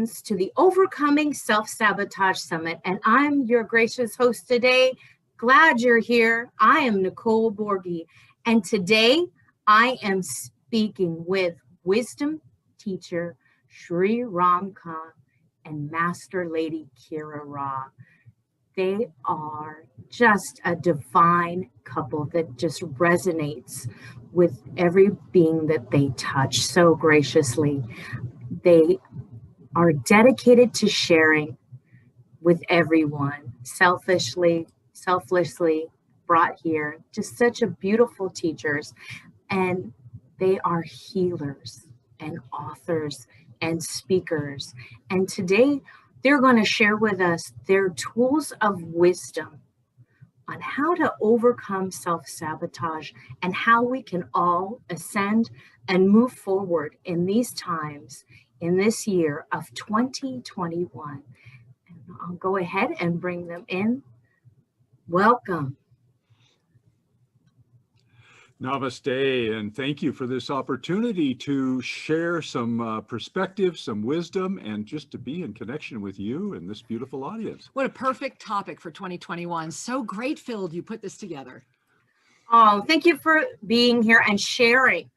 Congratulations to the Overcoming Self-Sabotage Summit. And I'm your gracious host today. Glad you're here. I am Nicole Borghi. And today I am speaking with wisdom teacher Sri Ram Khan and Master Lady Kira Ra. They are just a divine couple that just resonates with every being that they touch so graciously. They are dedicated to sharing with everyone, selflessly brought here. Just such a beautiful teachers. And they are healers and authors and speakers. And today they're going to share with us their tools of wisdom on how to overcome self-sabotage and how we can all ascend and move forward in these times, in this year of 2021. And I'll go ahead and bring them in. Welcome. Namaste, and thank you for this opportunity to share some perspective, some wisdom, and just to be in connection with you and this beautiful audience. What a perfect topic for 2021. So great-filled you put this together. Oh, thank you for being here and sharing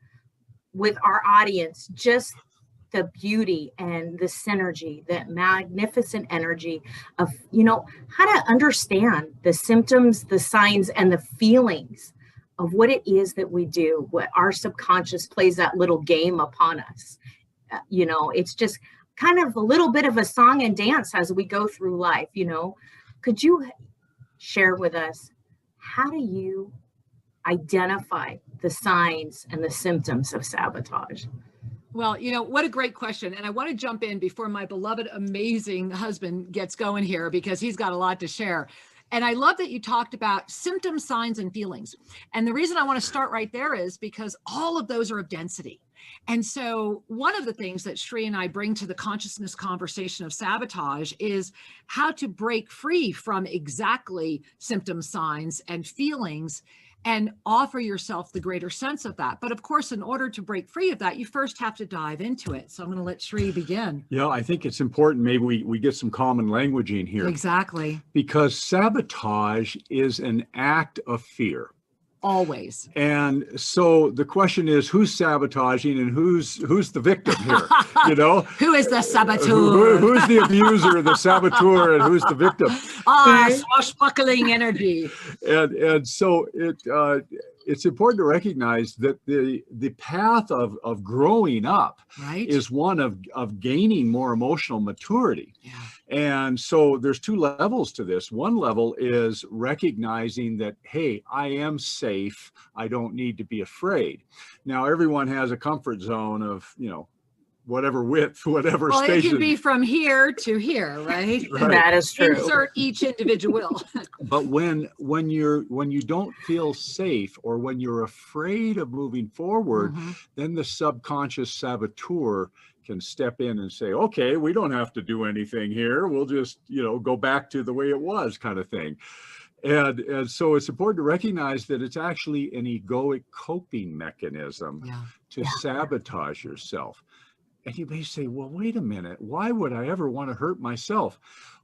with our audience just the beauty and the synergy, that magnificent energy of, how to understand the symptoms, the signs, and the feelings of what it is that we do, what our subconscious plays that little game upon us. It's just kind of a little bit of a song and dance as we go through life, Could you share with us, how do you identify the signs and the symptoms of sabotage? Well, what a great question. And I want to jump in before my beloved, amazing husband gets going here, because he's got a lot to share. And I love that you talked about symptoms, signs, and feelings. And the reason I want to start right there is because all of those are of density. And so one of the things that Sri and I bring to the consciousness conversation of sabotage is how to break free from exactly symptoms, signs, and feelings, and offer yourself the greater sense of that. But of course, in order to break free of that, you first have to dive into it. So I'm going to let Sri begin. Yeah, I think it's important maybe we get some common languaging here. Exactly. Because sabotage is an act of fear. Always. And so the question is, who's sabotaging and who's the victim here? Who is the saboteur? Who's the abuser, the saboteur, and who's the victim? Swashbuckling energy. And so it's important to recognize that the path of growing up is one of gaining more emotional maturity. Yeah. And so there's two levels to this. One level is recognizing that, hey, I am safe. I don't need to be afraid. Now, everyone has a comfort zone of, whatever width, whatever space. Well, it can be from here to here, right? Right. That is true. Insert each individual. But when you don't feel safe, or when you're afraid of moving forward, then the subconscious saboteur can step in and say, okay, we don't have to do anything here. We'll just, go back to the way it was, kind of thing. And so it's important to recognize that it's actually an egoic coping mechanism to sabotage yourself. And you may say, well, wait a minute, why would I ever want to hurt myself?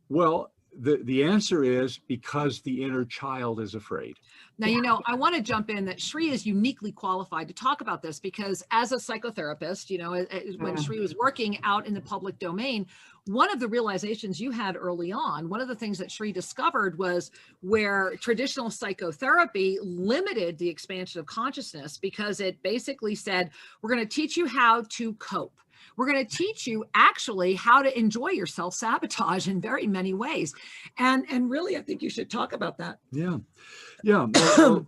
Well, the answer is because the inner child is afraid. Now, I want to jump in that Sri is uniquely qualified to talk about this, because as a psychotherapist, when Sri was working out in the public domain, one of the realizations you had early on, one of the things that Sri discovered was where traditional psychotherapy limited the expansion of consciousness, because it basically said, we're going to teach you how to cope. We're going to teach you actually how to enjoy your self-sabotage in very many ways. And really, I think you should talk about that. Yeah.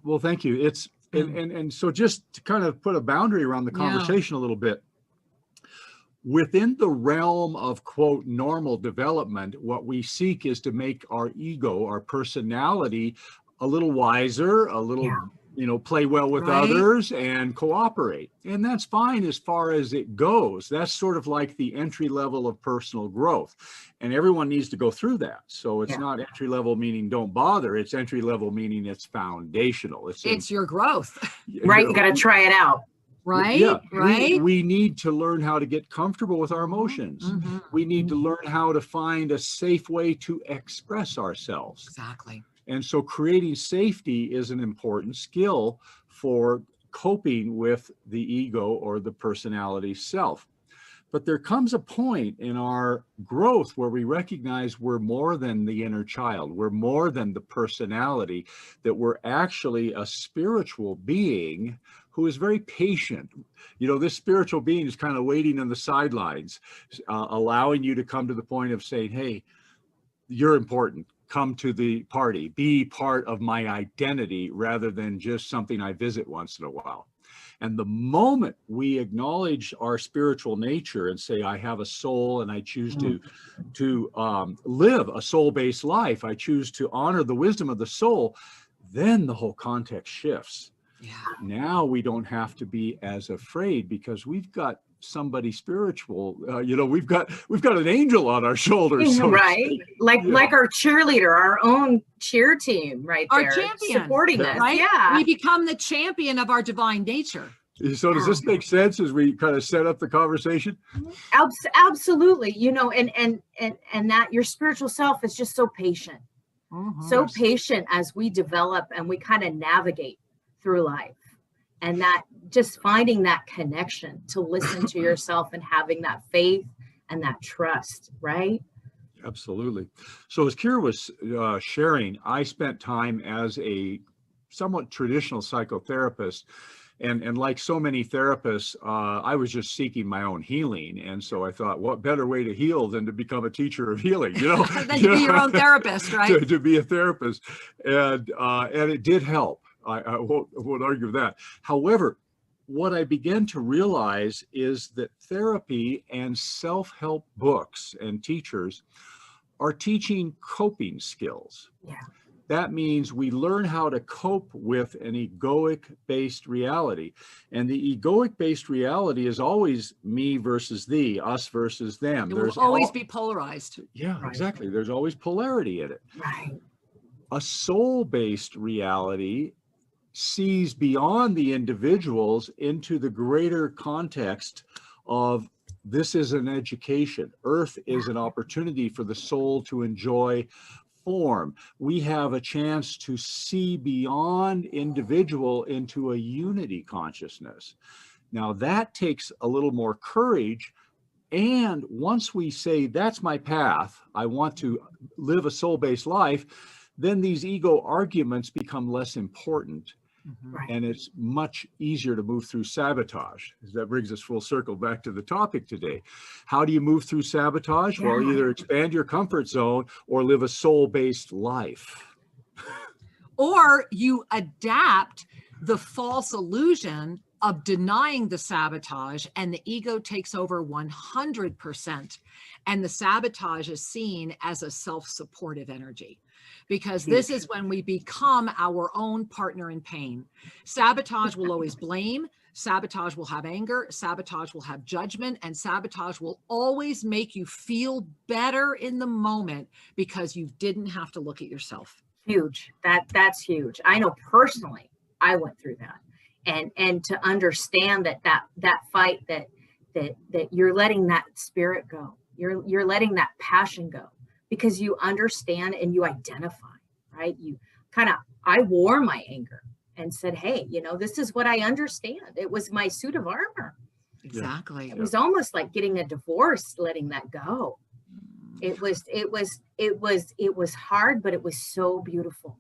Well, thank you. And so just to kind of put a boundary around the conversation a little bit, within the realm of, quote, normal development, what we seek is to make our ego, our personality, a little wiser, a little play well with others and cooperate. And that's fine as far as it goes. That's sort of like the entry level of personal growth. And everyone needs to go through that. So it's not entry level meaning don't bother. It's entry level meaning it's foundational. It's your growth. Right. You got to try it out. right? Yeah, Right. we need to learn how to get comfortable with our emotions. Mhm. We need to learn how to find a safe way to express ourselves. Exactly. And so creating safety is an important skill for coping with the ego or the personality self. But there comes a point in our growth where we recognize we're more than the inner child. We're more than the personality, that we're actually a spiritual being who is very patient. You know, this spiritual being is kind of waiting on the sidelines, allowing you to come to the point of saying, hey, you're important. Come to the party. Be part of my identity rather than just something I visit once in a while. And the moment we acknowledge our spiritual nature and say, I have a soul and I choose to live a soul-based life, I choose to honor the wisdom of the soul, then the whole context shifts. Yeah. Now we don't have to be as afraid because we've got somebody spiritual. We've got an angel on our shoulders, so right? Like our cheerleader, our own cheer team, right Our there, champion, supporting us. right? Yeah, We become the champion of our divine nature. So does this make sense as we kind of set up the conversation? Absolutely. You know, and that your spiritual self is just so patient, so Yes. patient as we develop and we kind of navigate through life. And that just finding that connection to listen to yourself and having that faith and that trust, right? Absolutely. So as Kira was sharing, I spent time as a somewhat traditional psychotherapist. And like so many therapists, I was just seeking my own healing. And so I thought, what better way to heal than to become a teacher of healing, you know? Then you be your own therapist, right? to be a therapist. And it did help. I won't argue with that. However, what I began to realize is that therapy and self-help books and teachers are teaching coping skills. Yeah. That means we learn how to cope with an egoic-based reality. And the egoic-based reality is always me versus thee, us versus them. It will There's always be polarized. Yeah, Right. exactly. There's always polarity in it. Right. A soul-based reality sees beyond the individuals into the greater context of this is an education. Earth is an opportunity for the soul to enjoy form. We have a chance to see beyond individual into a unity consciousness. Now that takes a little more courage. And once we say, that's my path, I want to live a soul-based life, then these ego arguments become less important. Right. And it's much easier to move through sabotage. That brings us full circle back to the topic today. How do you move through sabotage? Well, either expand your comfort zone or live a soul-based life. Or you adapt the false illusion of denying the sabotage, and the ego takes over 100%. And the sabotage is seen as a self-supportive energy, because this is when we become our own partner in pain. Sabotage will always blame. Sabotage will have anger. Sabotage will have judgment. And sabotage will always make you feel better in the moment because you didn't have to look at yourself. Huge. That's huge. I know personally, I went through that. And to understand that fight, that you're letting that spirit go. You're letting that passion go, because you understand and you identify, right? You kind of, I wore my anger and said, hey, you know, this is what I understand. It was my suit of armor. Exactly. It was almost like getting a divorce, letting that go. It was hard, but it was so beautiful.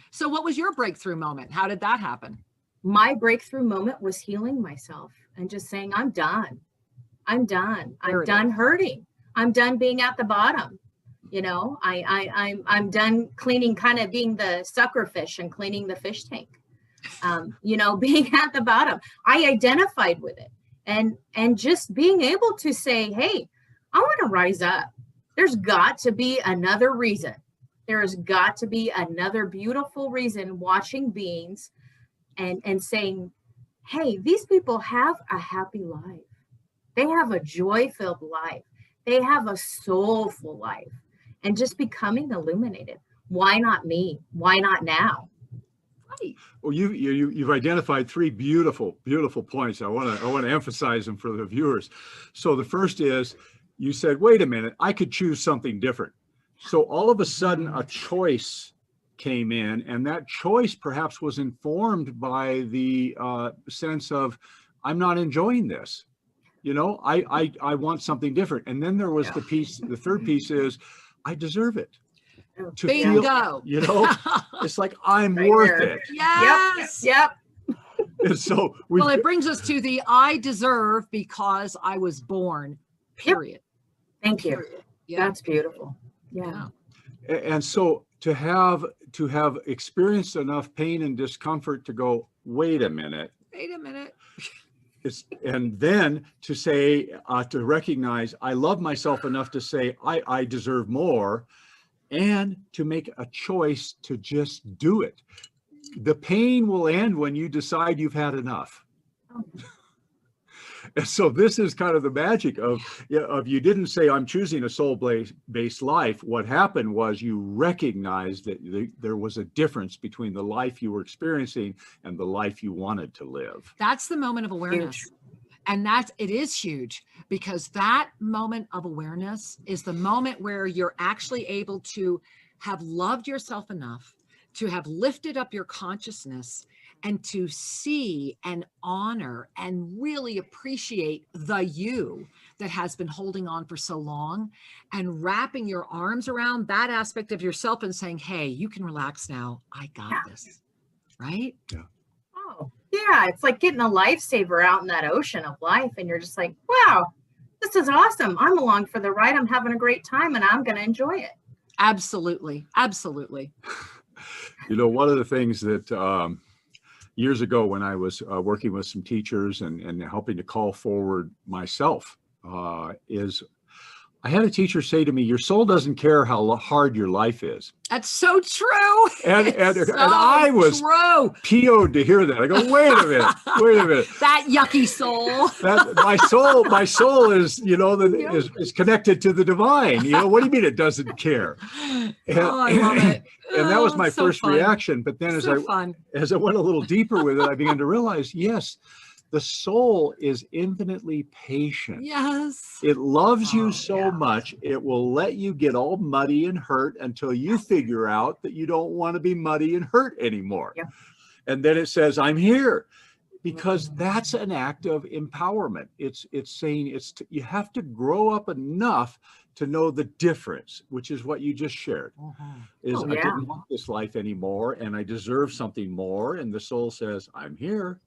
So what was your breakthrough moment? How did that happen? My breakthrough moment was healing myself and just saying, I'm done. I'm done. I'm done hurting. I'm done being at the bottom. You know, I'm done cleaning, kind of being the sucker fish and cleaning the fish tank. You know, being at the bottom. I identified with it, and just being able to say, hey, I want to rise up. There's got to be another reason. There's got to be another beautiful reason, watching beings and saying, hey, these people have a happy life. They have a joy-filled life. They have a soulful life. And just becoming illuminated. Why not me? Why not now? Right. Well, you've identified three beautiful points. I want to emphasize them for the viewers. So the first is, you said, wait a minute, I could choose something different. So all of a sudden a choice came in, and that choice perhaps was informed by the sense of, I'm not enjoying this. You know, I want something different. And then there was the third piece is, I deserve it. To Bingo. feel, you know, it's like, I'm Right worth there. it. Yes. Yep. And so Well, it brings us to the I deserve because I was born, period. Thank you. Period. Yeah. That's beautiful. Yeah. And so to have experienced enough pain and discomfort to go, wait a minute. And then to say, to recognize, I love myself enough to say, I deserve more, and to make a choice to just do it. The pain will end when you decide you've had enough. And so this is kind of the magic of you didn't say, I'm choosing a soul-based life. What happened was you recognized that there was a difference between the life you were experiencing and the life you wanted to live. That's the moment of awareness. Huge. And it is huge, because that moment of awareness is the moment where you're actually able to have loved yourself enough to have lifted up your consciousness and to see and honor and really appreciate the you that has been holding on for so long, and wrapping your arms around that aspect of yourself and saying, hey, you can relax now. I got this. Right? Yeah. Oh, yeah. It's like getting a lifesaver out in that ocean of life. And you're just like, wow, this is awesome. I'm along for the ride. I'm having a great time, and I'm going to enjoy it. Absolutely. Absolutely. You know, one of the things that years ago when I was working with some teachers and helping to call forward myself is, I had a teacher say to me, your soul doesn't care how hard your life is. That's so true. And I was PO'd to hear that. I go, wait a minute. That yucky soul. My soul is, you know, is connected to the divine. You know, what do you mean it doesn't care? And, I love it. And that was my so first fun. reaction. But then as I went a little deeper with it, I began to realize, yes, the soul is infinitely patient. Yes. It loves you so much, it will let you get all muddy and hurt until you figure out that you don't want to be muddy and hurt anymore. Yeah. And then it says, I'm here. Because that's an act of empowerment. It's saying you have to grow up enough to know the difference, which is what you just shared. I didn't want this life anymore, and I deserve something more. And the soul says, I'm here.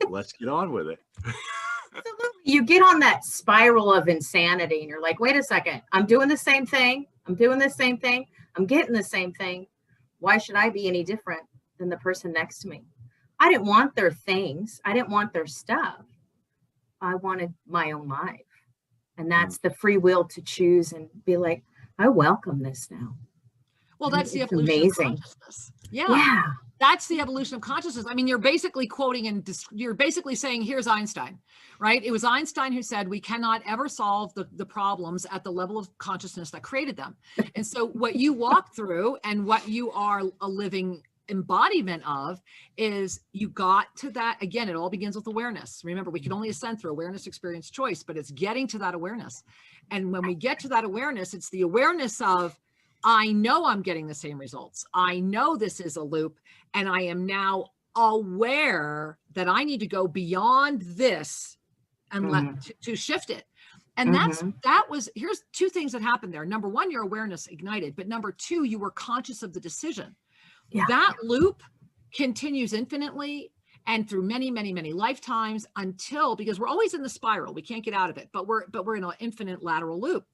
Let's get on with it. Absolutely. You get on that spiral of insanity, and you're like, wait a second, I'm doing the same thing. I'm doing the same thing. I'm getting the same thing. Why should I be any different than the person next to me? I didn't want their things. I didn't want their stuff. I wanted my own life. And that's the free will to choose and be like, I welcome this now. Well, that's the It's evolution amazing. of consciousness. Yeah. That's the evolution of consciousness. I mean, you're basically quoting and you're basically saying, here's Einstein, right? It was Einstein who said, we cannot ever solve the problems at the level of consciousness that created them. And so what you walk through and what you are a living embodiment of is you got to that. Again, it all begins with awareness. Remember, we can only ascend through awareness, experience, choice, but it's getting to that awareness. And when we get to that awareness, it's the awareness of, I know I'm getting the same results. I know this is a loop, and I am now aware that I need to go beyond this and to shift it. And here's two things that happened there. Number one, your awareness ignited, but number two, you were conscious of the decision. Yeah. That loop continues infinitely and through many, many, many lifetimes because we're always in the spiral. We can't get out of it, but we're in an infinite lateral loop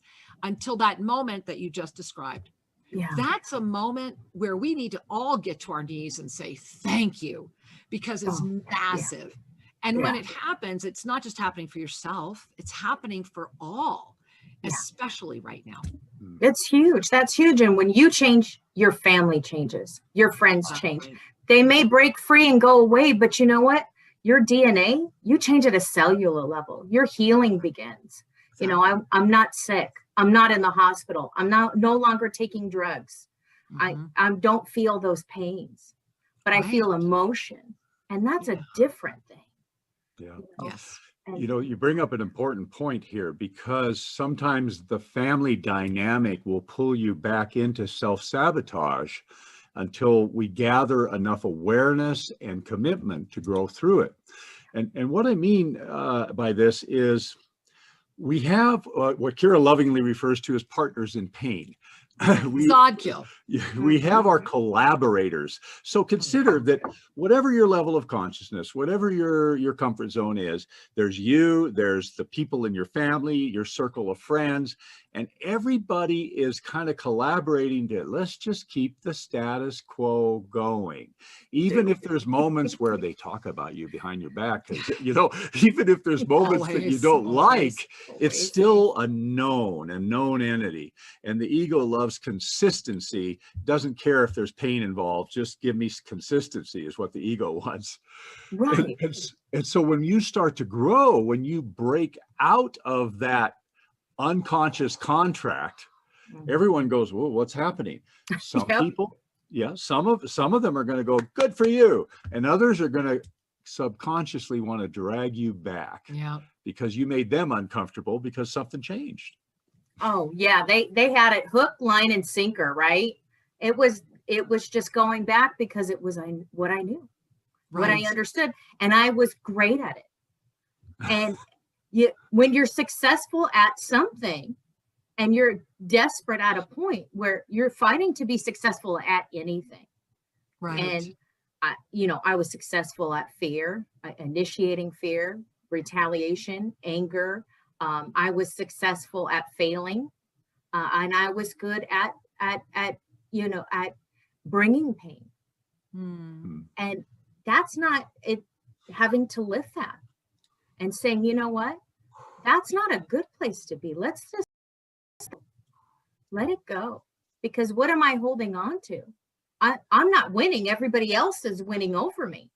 until that moment that you just described. Yeah. That's a moment where we need to all get to our knees and say, thank you, because it's massive. Yeah. And when it happens, it's not just happening for yourself, it's happening for all, especially right now. It's huge. That's huge. And when you change, your family changes, your friends change. They may break free and go away, but you know what? Your DNA, you change at a cellular level. Your healing begins. Exactly. You know, I'm not sick. I'm not in the hospital. I'm no longer taking drugs. I don't feel those pains. but I feel emotion. And that's a different thing. Yeah. Yes. You know, you bring up an important point here, because sometimes the family dynamic will pull you back into self-sabotage until we gather enough awareness and commitment to grow through it. And what I mean by this is we have what Kira lovingly refers to as partners in pain. Zodkill. We have our collaborators. So consider that whatever your level of consciousness, whatever your comfort zone is, there's you, there's the people in your family, your circle of friends, and everybody is kind of collaborating to, let's just keep the status quo going. Even if there's moments where they talk about you behind your back, because, you know, even if there's moments that you don't like, it's still a known entity. And the ego loves consistency, doesn't care if there's pain involved, just give me consistency is what the ego wants. Right. And so when you start to grow, when you break out of that unconscious contract, everyone goes, well, what's happening? Some people, some of them are going to go, good for you. And others are going to subconsciously want to drag you back because you made them uncomfortable because something changed. Oh yeah, they had it hook, line, and sinker, right? It was just going back because it was what I knew, what I understood, and I was great at it. And when you're successful at something, and you're desperate at a point where you're fighting to be successful at anything, and I was successful at fear, initiating fear, retaliation, anger. I was successful at failing, and I was good at bringing pain. And that's not it. Having to lift that and saying, you know what, that's not a good place to be. Let's just let it go, because what am I holding on to? I'm not winning. Everybody else is winning over me.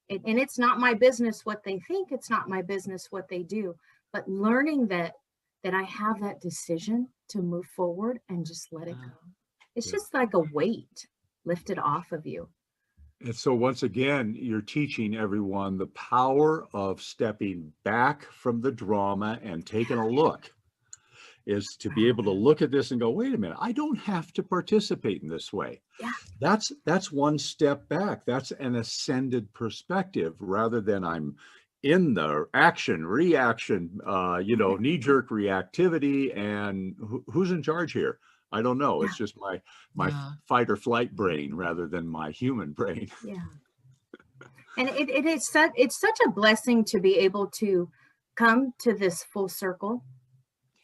And it's not my business what they think. It's not my business what they do. But learning that I have that decision to move forward and just let it go. It's just like a weight lifted off of you. And so once again, you're teaching everyone the power of stepping back from the drama and taking a look, is to be able to look at this and go, wait a minute, I don't have to participate in this way. Yeah. That's one step back. That's an ascended perspective, rather than I'm in the action, reaction, knee-jerk reactivity, and who's in charge here? I don't know. It's just my fight or flight brain rather than my human brain. Yeah. And it's such a blessing to be able to come to this full circle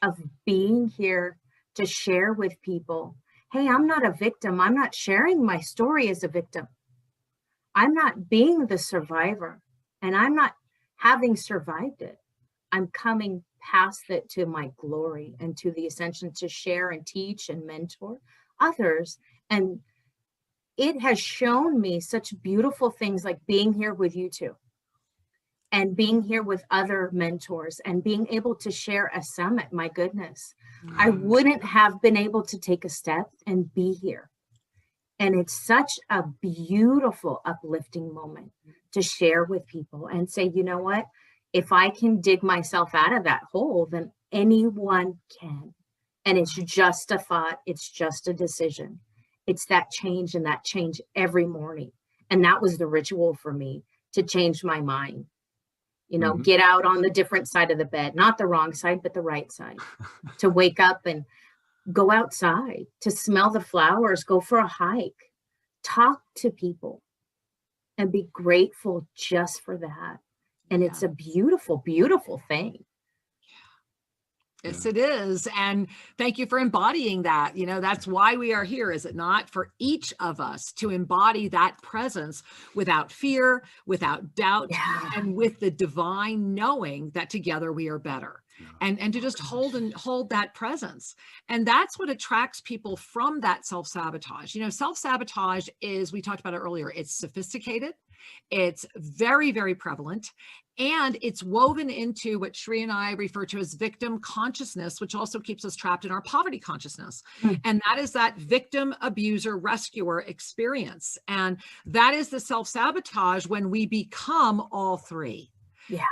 of being here to share with people. Hey, I'm not a victim. I'm not sharing my story as a victim. I'm not being the survivor, and I'm not having survived it. I'm coming past it to my glory and to the ascension, to share and teach and mentor others. And it has shown me such beautiful things, like being here with you two, and being here with other mentors, and being able to share a summit. My goodness, I wouldn't have been able to take a step and be here. And it's such a beautiful, uplifting moment to share with people and say, you know what? If I can dig myself out of that hole, then anyone can. And it's just a thought. It's just a decision. It's that change, and that change every morning. And that was the ritual for me, to change my mind. Get out on the different side of the bed, not the wrong side, but the right side, to wake up and go outside, to smell the flowers, go for a hike, talk to people, and be grateful just for that. And it's a beautiful, beautiful thing. Yes, it is. And thank you for embodying that. That's why we are here, is it not? For each of us to embody that presence without fear, without doubt, and with the divine knowing that together we are better. and to just hold that presence. And that's what attracts people from that self-sabotage. You know, self-sabotage is, we talked about it earlier, it's sophisticated, it's very, very prevalent, and it's woven into what Shri and I refer to as victim consciousness, which also keeps us trapped in our poverty consciousness. And that is that victim, abuser, rescuer experience. And that is the self-sabotage when we become all three. Yeah.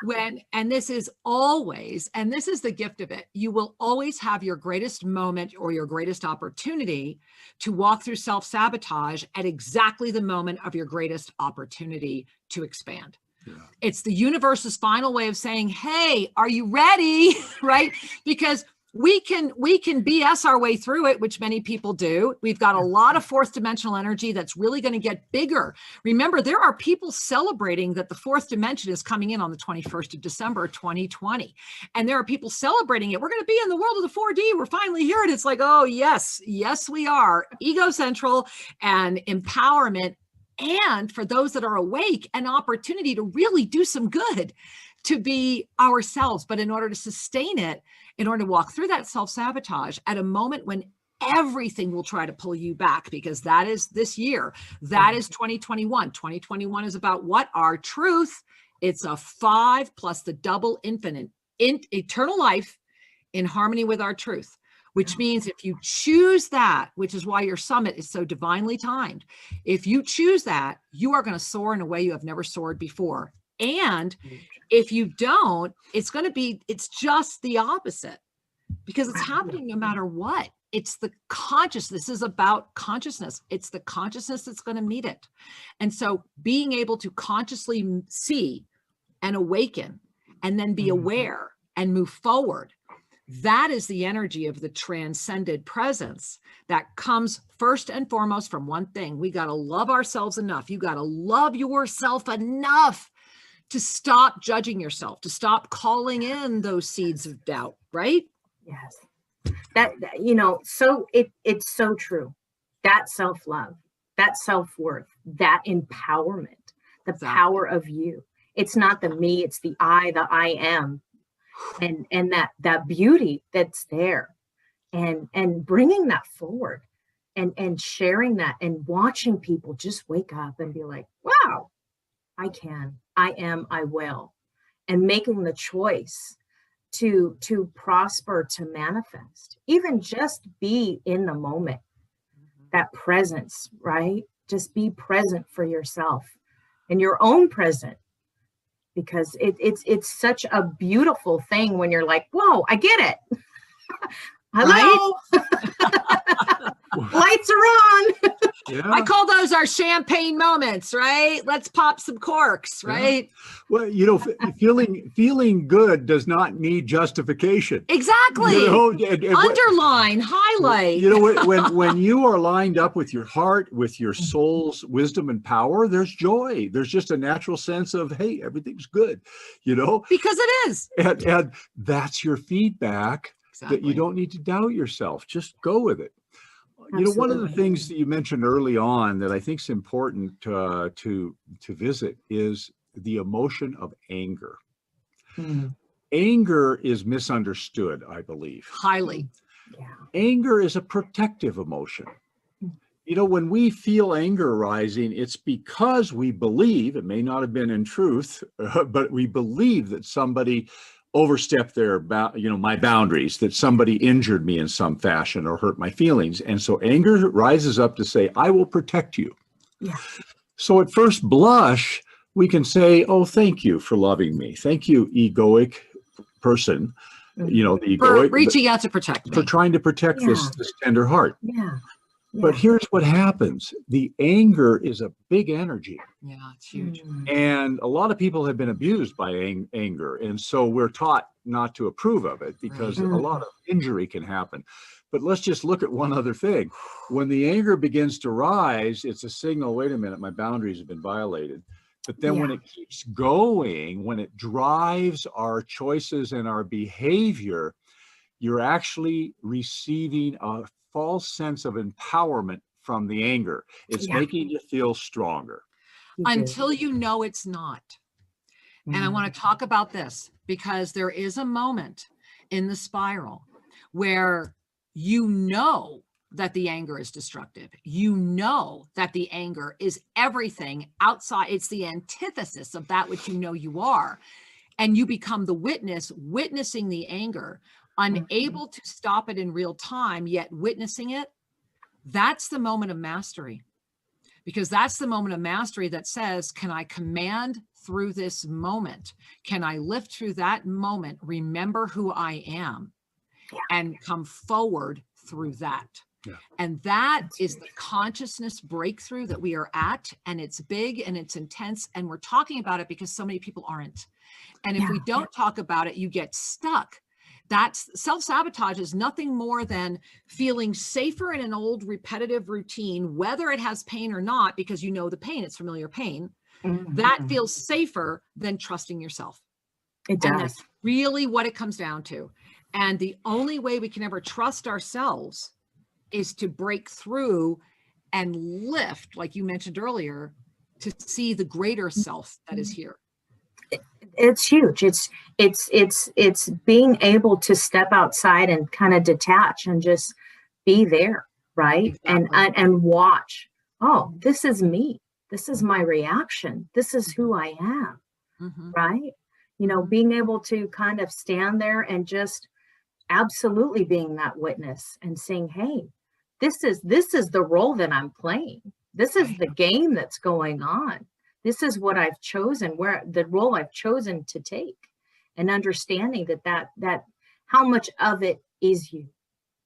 And this is always, and this is the gift of it, you will always have your greatest moment or your greatest opportunity to walk through self-sabotage at exactly the moment of your greatest opportunity to expand. Yeah. It's the universe's final way of saying, hey, are you ready? Right? Because we can BS our way through it, which many people do. We've got a lot of fourth dimensional energy that's really going to get bigger. Remember, there are people celebrating that the fourth dimension is coming in on the 21st of December, 2020. And there are people celebrating it. We're going to be in the world of the 4D. We're finally here. And it's like, oh, yes, we are. Ego central and empowerment. And for those that are awake, an opportunity to really do some good, to be ourselves. But in order to sustain it, in order to walk through that self-sabotage at a moment when everything will try to pull you back, because that is this year, that is 2021. 2021 is about what? Our truth. It's a 5 plus the double infinite, eternal life in harmony with our truth, which means if you choose that, which is why your summit is so divinely timed, if you choose that, you are going to soar in a way you have never soared before. And if you don't, it's just the opposite, because it's happening no matter what. It's the consciousness. This is about consciousness. It's the consciousness that's going to meet it. And so being able to consciously see and awaken and then be aware and move forward, that is the energy of the transcended presence that comes first and foremost from one thing. We got to love ourselves enough. You got to love yourself enough to stop judging yourself, to stop calling in those seeds of doubt, right? Yes. That so it's so true. That self-love, that self-worth, that empowerment, the power of you. It's not the me, it's the I am. And that beauty that's there, and bringing that forward and sharing that and watching people just wake up and be like, wow, I can, I am, I will, and making the choice to prosper, to manifest, even just be in the moment, that presence, right? Just be present for yourself and your own present, because it's such a beautiful thing when you're like, whoa, I get it. Hello. Right? Lights are on. Yeah. I call those our champagne moments, right? Let's pop some corks, right? Yeah. Well, feeling good does not need justification. Exactly. Underline, highlight. When you are lined up with your heart, with your soul's wisdom and power, there's joy. There's just a natural sense of, hey, everything's good, Because it is. And that's your feedback. Exactly. That you don't need to doubt yourself. Just go with it. Absolutely. One of the things that you mentioned early on that I think is important to visit is the emotion of anger. Anger is misunderstood, I believe. Highly. Yeah. Anger is a protective emotion. When we feel anger rising, it's because we believe, it may not have been in truth, but we believe that somebody overstep my boundaries, that somebody injured me in some fashion or hurt my feelings. And so anger rises up to say, I will protect you. Yeah. So at first blush, we can say, oh, thank you for loving me. Thank you, egoic person, the egoic. For reaching out to protect me. For trying to protect this tender heart. Yeah. But here's what happens. The anger is a big energy. Yeah, it's huge. And a lot of people have been abused by anger. And so we're taught not to approve of it because a lot of injury can happen. But let's just look at one other thing. When the anger begins to rise, it's a signal, wait a minute, my boundaries have been violated. But then when it keeps going, when it drives our choices and our behavior, you're actually receiving a false sense of empowerment from the anger. It's making you feel stronger. Until you know it's not. And I want to talk about this because there is a moment in the spiral where you know that the anger is destructive. You know that the anger is everything outside. It's the antithesis of that which you know you are. And you become the witness, witnessing the anger, unable to stop it in real time, yet witnessing it. That's the moment of mastery. Because that's the moment of mastery that says, can I command through this moment? Can I lift through that moment, remember who I am, and come forward through that? Yeah. And that is the consciousness breakthrough that we are at. And it's big and it's intense. And we're talking about it because so many people aren't. And if we don't talk about it, you get stuck. That's self-sabotage is nothing more than feeling safer in an old repetitive routine, whether it has pain or not, because you know the pain, it's familiar pain. That feels safer than trusting yourself. It does. And that's really what it comes down to. And the only way we can ever trust ourselves is to break through and lift, like you mentioned earlier, to see the greater self that is here. It's huge. It's being able to step outside and kind of detach and just be there, right? Exactly. And watch. Oh, this is me. This is my reaction. This is who I am, right? You know, being able to kind of stand there and just absolutely being that witness and saying, hey, this is the role that I'm playing. This is the game that's going on. This is what I've chosen, where the role I've chosen to take, and understanding that how much of it is you,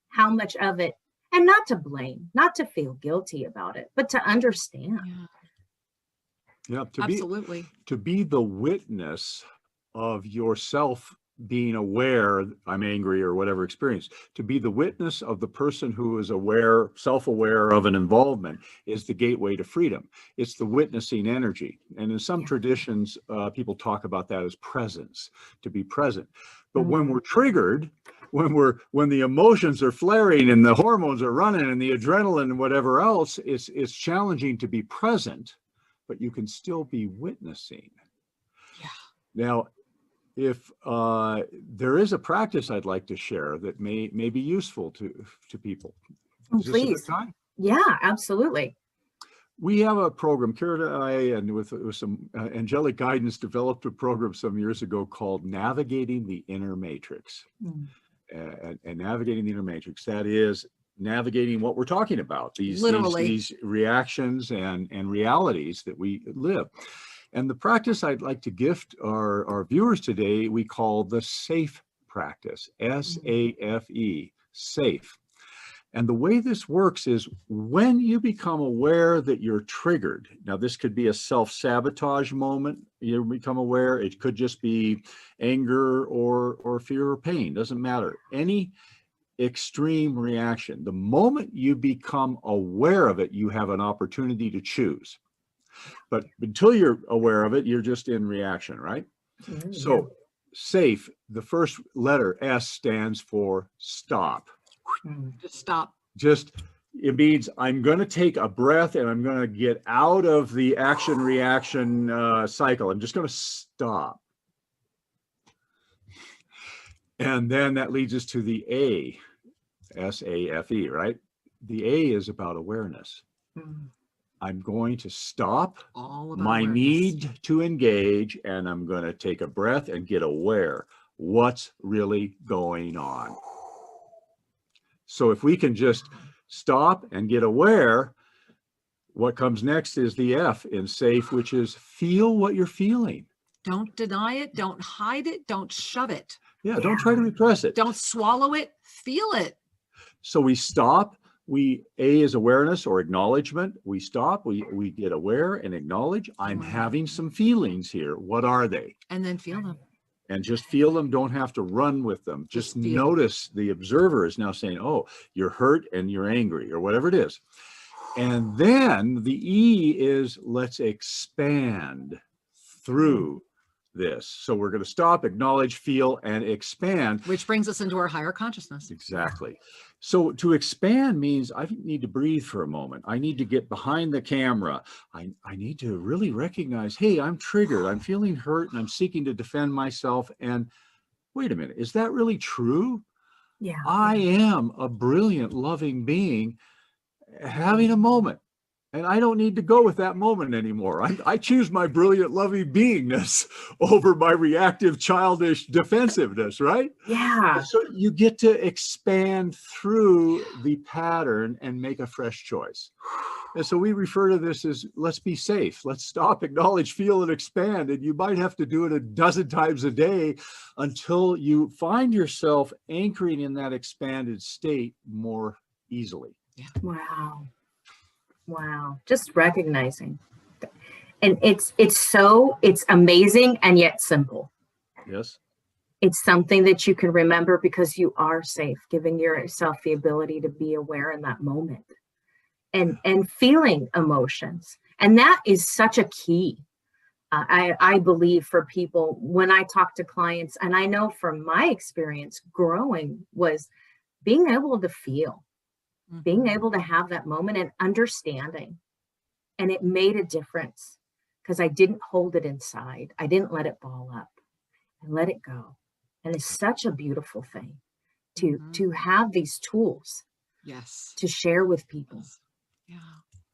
how much of it, and not to blame, not to feel guilty about it, but to understand. Yeah, Absolutely. To be the witness of yourself being aware, I'm angry or whatever experience, to be the witness of the person who is aware, self-aware of an involvement is the gateway to freedom. It's the witnessing energy. And in some traditions, people talk about that as presence, to be present. But when we're triggered, when the emotions are flaring and the hormones are running and the adrenaline and whatever else, it's challenging to be present, but you can still be witnessing. Yeah. Now, if there is a practice I'd like to share that may be useful to people. Is this a good time? Yeah, absolutely. We have a program, Kira and I, and with some angelic guidance, developed a program some years ago called Navigating the Inner Matrix. And navigating the inner matrix, that is navigating what we're talking about, these reactions and realities that we live. And the practice I'd like to gift our viewers today, we call the SAFE practice, S-A-F-E, SAFE. And the way this works is when you become aware that you're triggered, now this could be a self-sabotage moment, you become aware, it could just be anger or fear or pain, doesn't matter. Any extreme reaction, the moment you become aware of it, you have an opportunity to choose. But until you're aware of it, you're just in reaction, right? So SAFE, the first letter S stands for stop. Just stop. It means I'm going to take a breath and I'm going to get out of the action reaction cycle. I'm just going to stop. And then that leads us to the A, S-A-F-E, right? The A is about awareness. I'm going to stop my need to engage, and I'm going to take a breath and get aware what's really going on. So if we can just stop and get aware, what comes next is the F in SAFE, which is feel what you're feeling. Don't deny it. Don't hide it. Don't shove it. Yeah, don't try to repress it. Don't swallow it. Feel it. So we stop. A is awareness or acknowledgement. We stop, we get aware and acknowledge, I'm having some feelings here. What are they? And then feel them. And just feel them, don't have to run with them. Just notice the observer is now saying, oh, you're hurt and you're angry or whatever it is. And then the E is let's expand through this. So we're going to stop, acknowledge, feel, and expand. Which brings us into our higher consciousness. Exactly. So to expand means I need to breathe for a moment. I need to get behind the camera. I need to really recognize, hey, I'm triggered. I'm feeling hurt and I'm seeking to defend myself. And wait a minute, is that really true? Yeah. I am a brilliant, loving being having a moment. And I don't need to go with that moment anymore. I choose my brilliant, loving beingness over my reactive, childish defensiveness, right? Yeah. So you get to expand through the pattern and make a fresh choice. And so we refer to this as, let's be safe. Let's stop, acknowledge, feel, and expand. And you might have to do it a dozen times a day until you find yourself anchoring in that expanded state more easily. Yeah. Wow. Wow. Just recognizing. And it's amazing and yet simple. Yes. It's something that you can remember because you are safe, giving yourself the ability to be aware in that moment and feeling emotions. And that is such a key. I believe for people when I talk to clients, and I know from my experience growing was being able to feel, being able to have that moment and understanding. And it made a difference because I didn't hold it inside. I didn't let it ball up. I let it go. And it's such a beautiful thing to have these tools. Yes. To share with people. Yeah.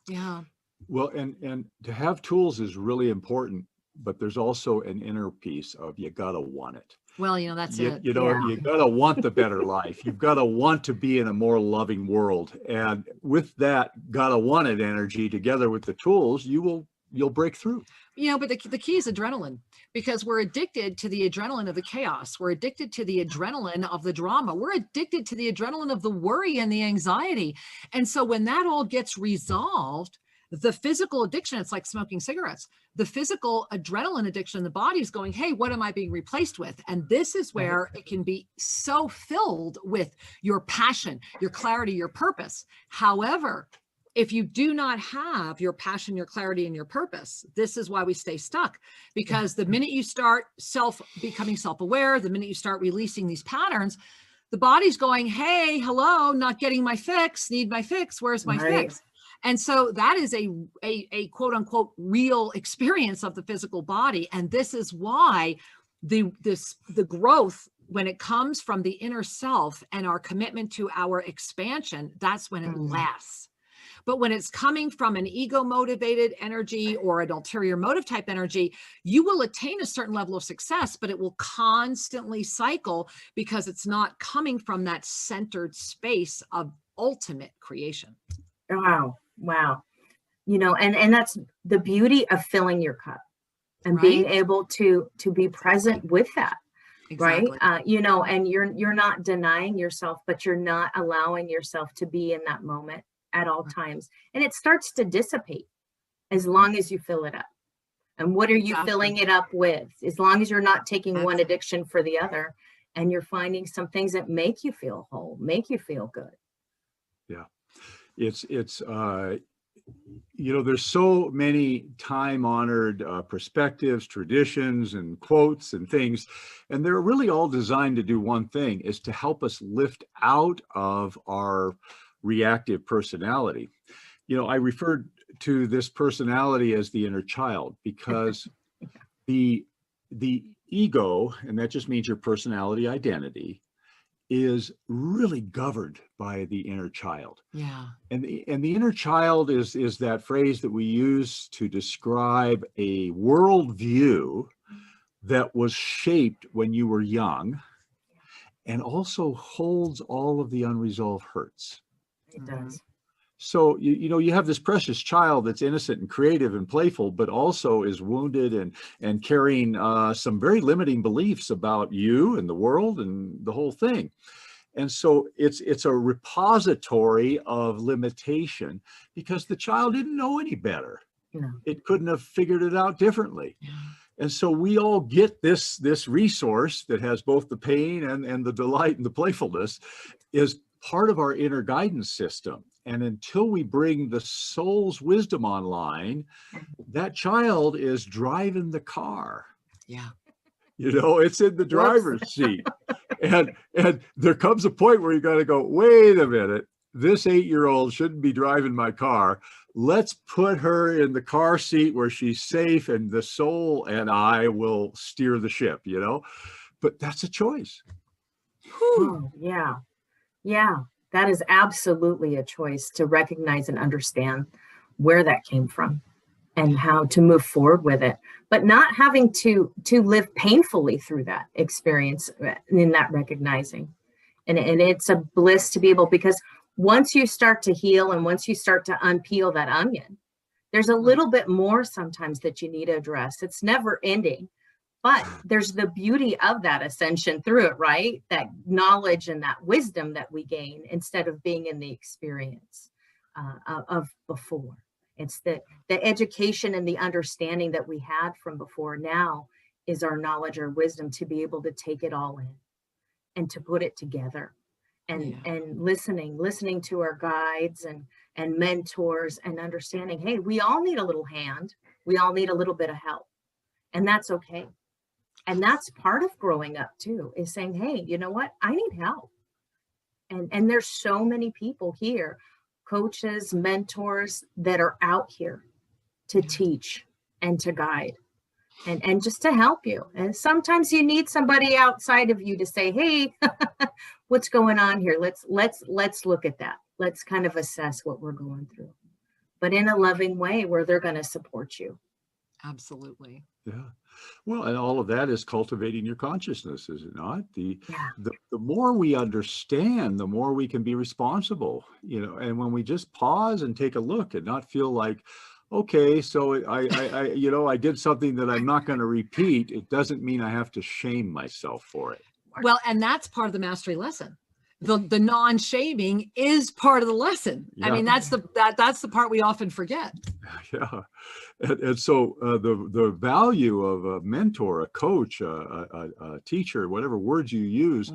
Yeah. Well, and to have tools is really important, but there's also an inner piece of you gotta want it. Well, that's it. You know, you gotta want the better life. You've got to want to be in a more loving world. And with that gotta want it energy together with the tools, you'll break through. But the key is adrenaline, because we're addicted to the adrenaline of the chaos. We're addicted to the adrenaline of the drama. We're addicted to the adrenaline of the worry and the anxiety. And so when that all gets resolved, the physical addiction, it's like smoking cigarettes. The physical adrenaline addiction, the body's going, hey, what am I being replaced with? And this is where it can be so filled with your passion, your clarity, your purpose. However, if you do not have your passion, your clarity, and your purpose, this is why we stay stuck. Because the minute you start becoming self-aware, the minute you start releasing these patterns, the body's going, hey, hello, not getting my fix, need my fix, where's my fix? And so that is a quote unquote real experience of the physical body. And this is why the growth, when it comes from the inner self and our commitment to our expansion, that's when it lasts. But when it's coming from an ego motivated energy or an ulterior motive type energy, you will attain a certain level of success, but it will constantly cycle because it's not coming from that centered space of ultimate creation. Wow. And that's the beauty of filling your cup and being able to be present with that. Exactly. Right. And you're not denying yourself, but you're not allowing yourself to be in that moment at all times. And it starts to dissipate as long as you fill it up. And what are you filling it up with? As long as you're not taking one addiction for the other, and you're finding some things that make you feel whole, make you feel good. Yeah. It's there's so many time-honored perspectives, traditions, and quotes and things, and they're really all designed to do one thing, is to help us lift out of our reactive personality. I referred to this personality as the inner child because the ego, and that just means your personality identity, is really governed by the inner child. Yeah. And the inner child is that phrase that we use to describe a worldview that was shaped when you were young and also holds all of the unresolved hurts. It does. So, you have this precious child that's innocent and creative and playful, but also is wounded and carrying some very limiting beliefs about you and the world and the whole thing. And so it's a repository of limitation because the child didn't know any better. No. It couldn't have figured it out differently. Yeah. And so we all get this resource that has both the pain and the delight and the playfulness is part of our inner guidance system. And until we bring the soul's wisdom online, that child is driving the car. Yeah. It's in the driver's seat. And there comes a point where you got to go, wait a minute, this 8-year-old shouldn't be driving my car. Let's put her in the car seat where she's safe and the soul and I will steer the ship, but that's a choice. Oh, yeah. Yeah. That is absolutely a choice, to recognize and understand where that came from and how to move forward with it, but not having to live painfully through that experience in that recognizing. And it's a bliss to be able, because once you start to heal and once you start to unpeel that onion, there's a little bit more sometimes that you need to address. It's never ending, but there's the beauty of that ascension through it, right? That knowledge and that wisdom that we gain instead of being in the experience of before. It's the education and the understanding that we had from before now is our knowledge or wisdom to be able to take it all in and to put it together, and listening to our guides and mentors, and understanding, hey, we all need a little hand. We all need a little bit of help, and that's okay. And that's part of growing up too, is saying, hey, you know what? I need help. And there's so many people here, coaches, mentors that are out here to teach and to guide and just to help you. And sometimes you need somebody outside of you to say, hey, what's going on here? Let's look at that. Let's kind of assess what we're going through, but in a loving way where they're going to support you. Absolutely. Yeah. Well, and all of that is cultivating your consciousness, is it not? The more we understand, the more we can be responsible, and when we just pause and take a look and not feel like, okay, so I did something that I'm not going to repeat, it doesn't mean I have to shame myself for it. Well, and that's part of the mastery lesson. The non-shaming is part of the lesson. Yeah. I mean, that's the part we often forget. Yeah. And so the value of a mentor, a coach, a teacher, whatever words you use,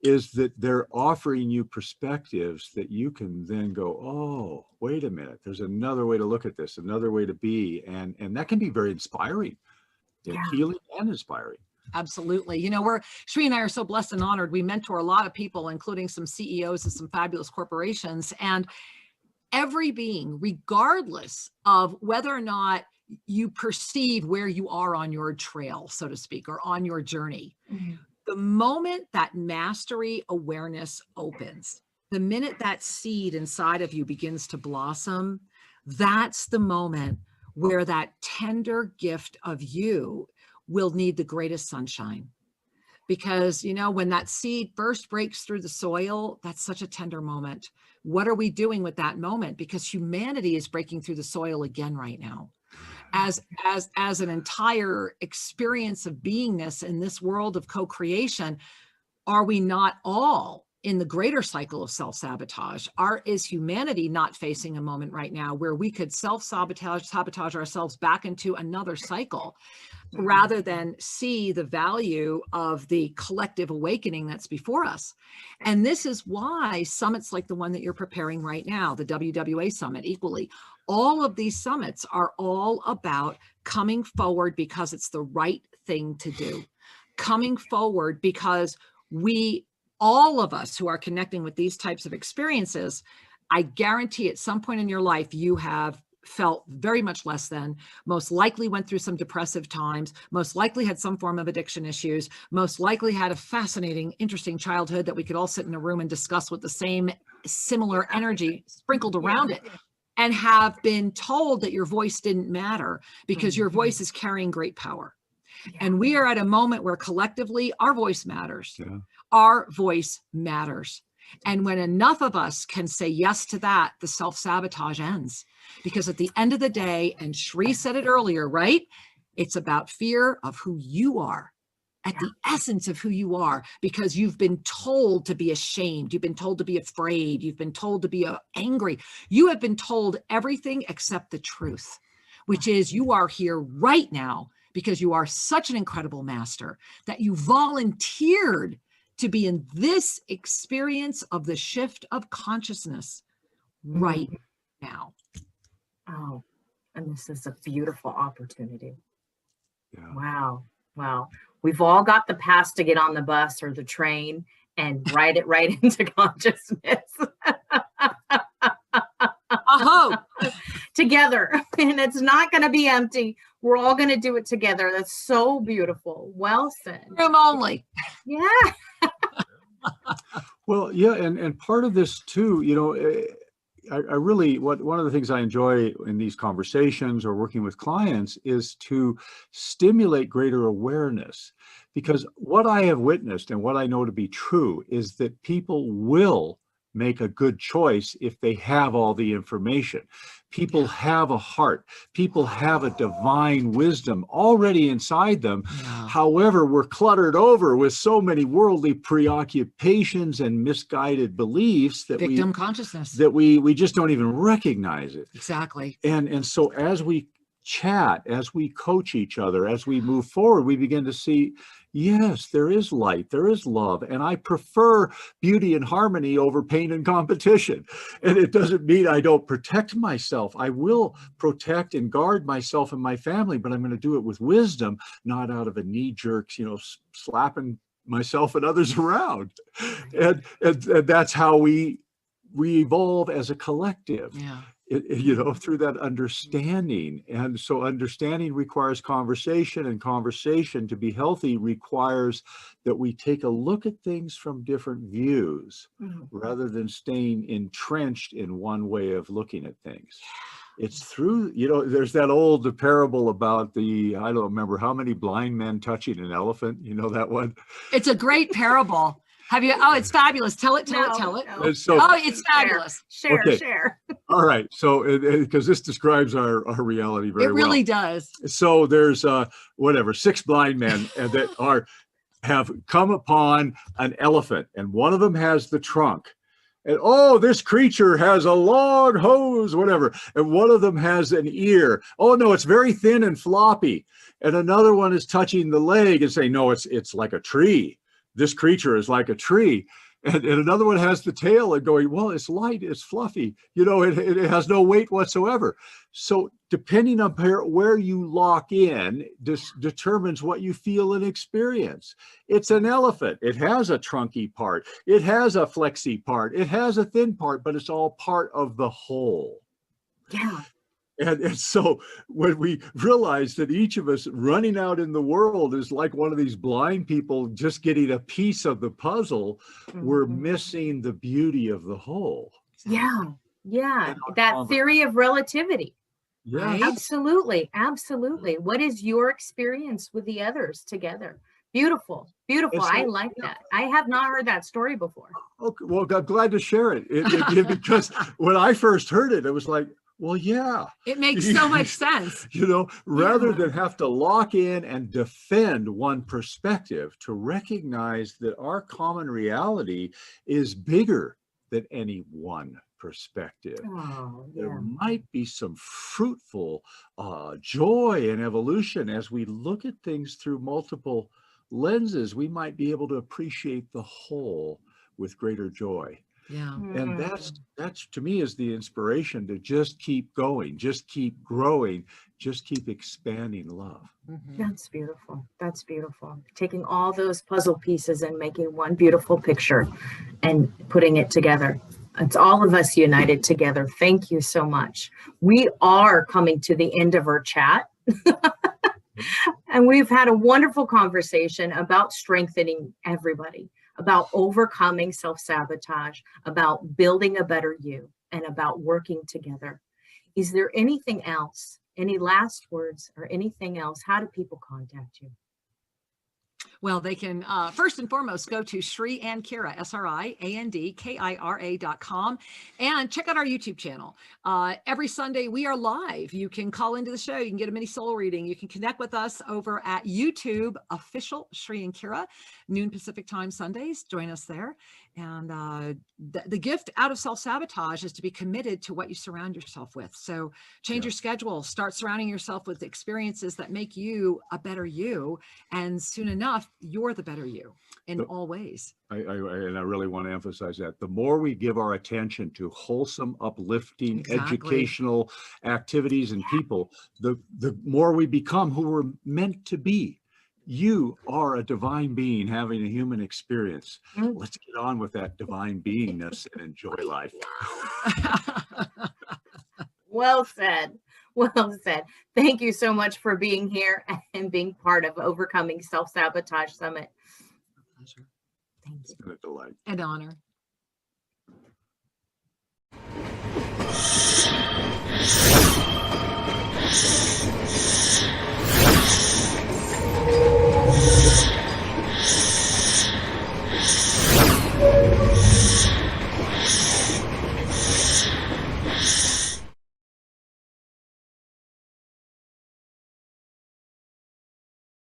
is that they're offering you perspectives that you can then go, oh, wait a minute, there's another way to look at this, another way to be. And that can be very inspiring, healing and inspiring. Absolutely. Sri and I are so blessed and honored. We mentor a lot of people, including some CEOs of some fabulous corporations, and every being, regardless of whether or not you perceive where you are on your trail, so to speak, or on your journey, the moment that mastery awareness opens, the minute that seed inside of you begins to blossom, that's the moment where that tender gift of you will need the greatest sunshine. Because, when that seed first breaks through the soil, that's such a tender moment. What are we doing with that moment? Because humanity is breaking through the soil again right now. As an entire experience of beingness in this world of co-creation, are we not all in the greater cycle of self-sabotage? Is humanity not facing a moment right now where we could sabotage ourselves back into another cycle, rather than see the value of the collective awakening that's before us? And this is why summits like the one that you're preparing right now, the WWA summit, equally, all of these summits are all about coming forward because it's the right thing to do. Coming forward because all of us who are connecting with these types of experiences, I guarantee at some point in your life, you have felt very much less than, most likely went through some depressive times, most likely had some form of addiction issues, most likely had a fascinating, interesting childhood that we could all sit in a room and discuss with the same similar energy sprinkled around it, and have been told that your voice didn't matter because your voice is carrying great power. And we are at a moment where collectively our voice matters. Yeah. Our voice matters. And when enough of us can say yes to that, the self-sabotage ends. Because at the end of the day, and Sri said it earlier, right? It's about fear of who you are, at the essence of who you are, because you've been told to be ashamed. You've been told to be afraid. You've been told to be angry. You have been told everything except the truth, which is you are here right now because you are such an incredible master that you volunteered to be in this experience of the shift of consciousness right now. Oh, and this is a beautiful opportunity. Yeah. Wow. Wow. We've all got the past to get on the bus or the train and ride it right into consciousness. together, and it's not going to be empty. We're all going to do it together. That's so beautiful. Well said. Room only. Yeah. Well, yeah, and part of this too, you know, I really, one of the things I enjoy in these conversations or working with clients is to stimulate greater awareness, because what I have witnessed and what I know to be true is that people will make a good choice if they have all the information. People have a heart. People have a divine wisdom already inside them. Yeah. However, we're cluttered over with so many worldly preoccupations and misguided beliefs that Victim consciousness. that we just don't even recognize it. Exactly. And so as we chat, as we coach each other, as we move forward, we begin to see, yes, there is light, there is love, and I prefer beauty and harmony over pain and competition. And it doesn't mean I don't protect myself. I will protect and guard myself and my family, but I'm going to do it with wisdom, not out of a knee-jerk, you know, slapping myself and others around. And that's how we evolve as a collective. Yeah. You know, through that understanding. And so understanding requires conversation, and conversation, to be healthy, requires that we take a look at things from different views rather than staying entrenched in one way of looking at things. It's through, you know, there's that old parable about the, I don't remember how many blind men touching an elephant. You know that one? It's a great parable. Have you? Oh, it's fabulous. Tell it. No. And so, Oh, it's fabulous. Share. all right. So, because this describes our reality very well. It really does. So there's 6 blind men and that have come upon an elephant, and one of them has the trunk. And oh, this creature has a long hose, whatever. And one of them has an ear. Oh no, it's very thin and floppy. And another one is touching the leg and saying, no, it's like a tree. This creature is like a tree. And another one has the tail and going, well, it's light, it's fluffy. You know, it has no weight whatsoever. So depending on where you lock in, determines what you feel and experience. It's an elephant. It has a trunky part. It has a flexy part. It has a thin part, but it's all part of the whole. Yeah. And so when we realize that each of us running out in the world is like one of these blind people just getting a piece of the puzzle, we're missing the beauty of the whole. Yeah. Yeah. That theory of relativity. Yeah. Right? Absolutely. Absolutely. What is your experience with the others together? Beautiful. Beautiful. I like that. I have not heard that story before. Okay, well, I'm glad to share it, because when I first heard it, it was like, well, yeah. It makes so much sense. You know, rather than have to lock in and defend one perspective, to recognize that our common reality is bigger than any one perspective. Oh, yeah. There might be some fruitful joy and evolution as we look at things through multiple lenses. We might be able to appreciate the whole with greater joy. Yeah. And that's to me is the inspiration to just keep going, just keep growing, just keep expanding love. That's beautiful. That's beautiful. Taking all those puzzle pieces and making one beautiful picture and putting it together. It's all of us united together. Thank you so much. We are coming to the end of our chat. And we've had a wonderful conversation about strengthening everybody, about overcoming self-sabotage, about building a better you, and about working together. Is there anything else, any last words or anything else? How do people contact you? Well, they can first and foremost go to Sri and Kira, SRIANDKIRA.com, and check out our YouTube channel. Every Sunday we are live. You can call into the show. You can get a mini soul reading. You can connect with us over at YouTube, official Sri and Kira, noon Pacific time Sundays. Join us there. And the gift out of self-sabotage is to be committed to what you surround yourself with. So change your schedule, start surrounding yourself with experiences that make you a better you. And soon enough, you're the better you in all ways. I really want to emphasize that. The more we give our attention to wholesome, uplifting, educational activities and people, the more we become who we're meant to be. You are a divine being having a human experience. Let's get on with that divine beingness and enjoy life. Well said. Well said. Thank you so much for being here and being part of Overcoming Self-Sabotage Summit. Pleasure. Thank you. It's been a delight. An honor.